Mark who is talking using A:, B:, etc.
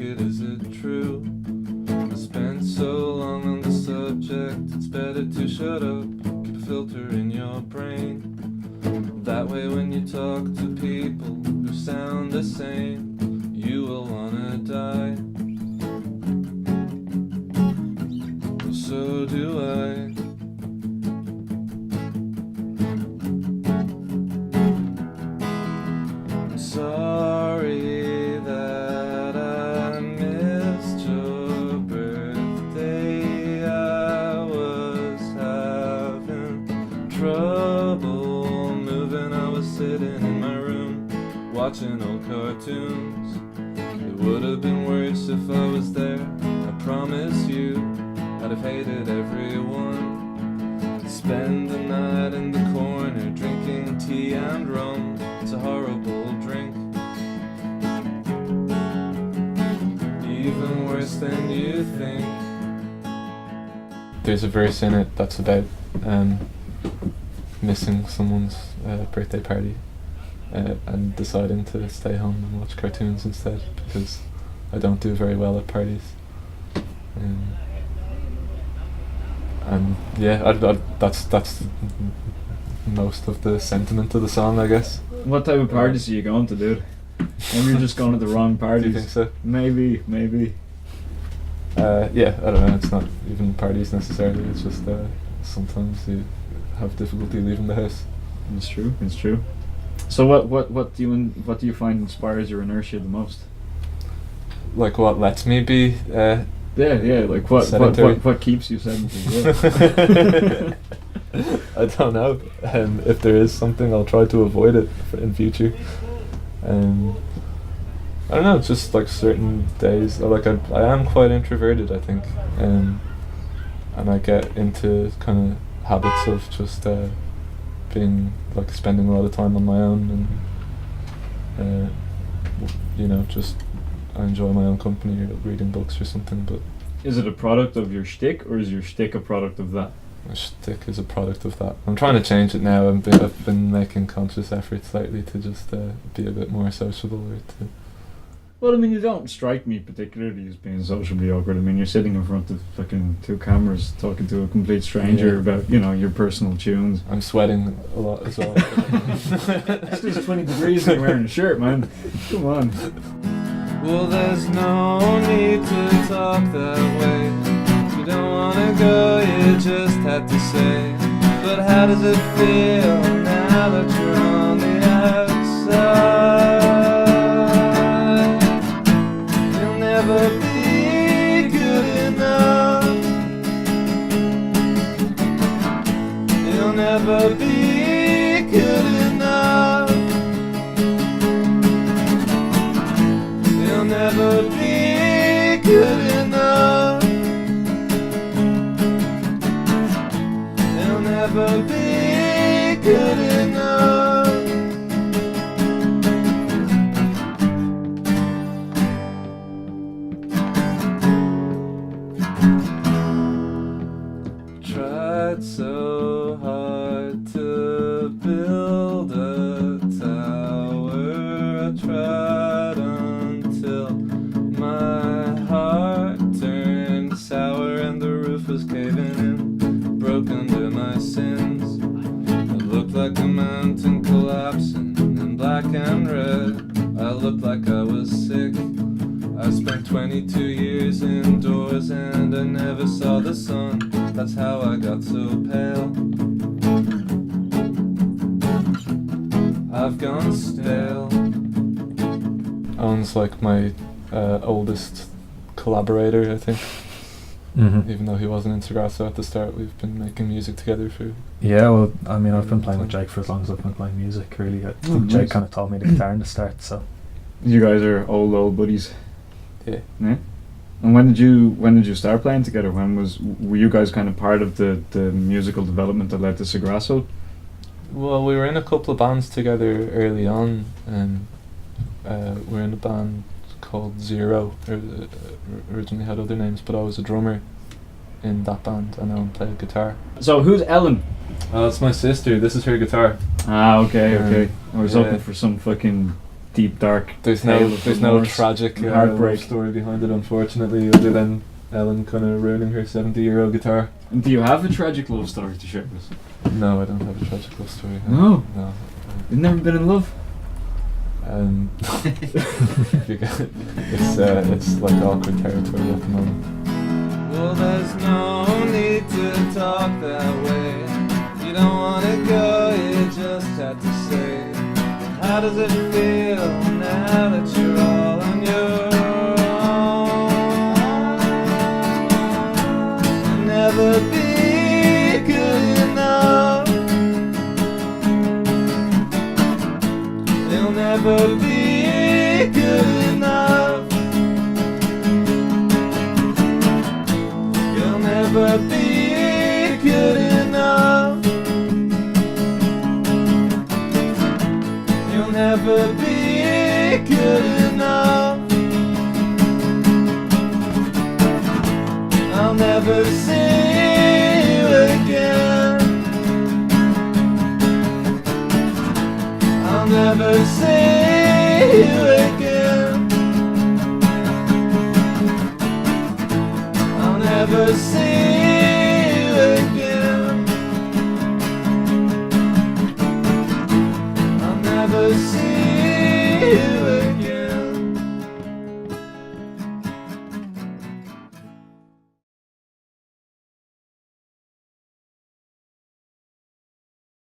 A: it, is it true? I spent so long on the subject, it's better to shut up, keep a filter in your brain. That way when you talk to people who sound the same, you will wanna die. So do I. Sorry that I missed your birthday. I was having trouble moving. I was sitting in my room watching old cartoons. It would have been worse if I was there, I promise you. I'd have hated everyone. Spend the night in the corner drinking tea and rum. It's a horrible drink, even worse than you think. There's a verse in it that's about missing someone's birthday party and deciding to stay home and watch cartoons instead, because I don't do very well at parties. And yeah, that's most of the sentiment of the song, I guess.
B: What type of parties are you going to, dude? Maybe you're just going to the wrong parties.
A: Do you think so?
B: Maybe.
A: Yeah, I don't know, it's not even parties necessarily, it's just sometimes you have difficulty leaving the house.
B: It's true. So what do you find inspires your inertia the most?
A: Like what lets me be
B: Yeah, like what keeps you sedentary? Yeah.
A: I don't know. If there is something, I'll try to avoid it in future. I don't know, just like certain days, like I am quite introverted, I think, and I get into kind of habits of just being like spending a lot of time on my own, and just I enjoy my own company, or reading books or something. But
B: is it a product of your shtick, or is your shtick a product of that?
A: My shtick is a product of that. I'm trying to change it now. I've been making conscious efforts lately to just be a bit more sociable, or to.
B: Well, I mean, you don't strike me particularly as being socially awkward. I mean, you're sitting in front of fucking 2 cameras talking to a complete stranger about, your personal tunes.
A: I'm sweating a lot as well.
B: It's just 20 degrees and you're wearing a shirt, man. Come on.
A: Well, there's no need to talk that way. If you don't wanna go, you just had to say. But how does it feel now that you're on the outside? You'll never be good enough. You'll never be good enough. You'll never be good enough. You'll never be good enough. Tried so hard to build a tower. I tried until my heart turned sour and the roof was caving in, broke under my sins. It looked like a mountain collapsing in black and red. I looked like I was sick. I spent 22 years indoors and I never saw the sun. That's how I got so pale. I've gone stale. Owen's like my oldest collaborator, I think.
C: Mm-hmm.
A: Even though he wasn't in Sagrasso at the start, we've been making music together for.
C: Yeah, well, I mean, I've been playing with Jake for as long as I've been playing music. Really, I think Jake kind of taught me the guitar in the start. So
B: you guys are old buddies.
A: Yeah.
B: And when did you start playing together? Were you guys kind of part of the musical development that led to Sagrasso?
A: Well, we were in a couple of bands together early on, and we were in a band called Zero. Originally had other names, but I was a drummer in that band, and Ellen played guitar.
B: So who's Ellen?
A: It's my sister. This is her guitar.
B: Ah, okay. I was
A: yeah.
B: hoping for some fucking deep dark.
A: There's
B: tale
A: no
B: of
A: there's no
B: remorse
A: tragic
B: and heartbreak.
A: love story behind it, unfortunately, other than Ellen kind of ruining her 70-year-old guitar.
B: And do you have a tragic love story to share with us?
A: No, I don't have a tragic love story.
B: No?
A: No.
B: You've never been in love?
A: It's like awkward territory at the moment.
D: Well, there's no need to talk that way. You don't wanna go, you just have to say, how does it feel now that you're all on your own? You'll never be good enough. You'll never be good enough. You'll never be good enough. You'll never be good enough. I'll never see you again. I'll never see you again. I'll never see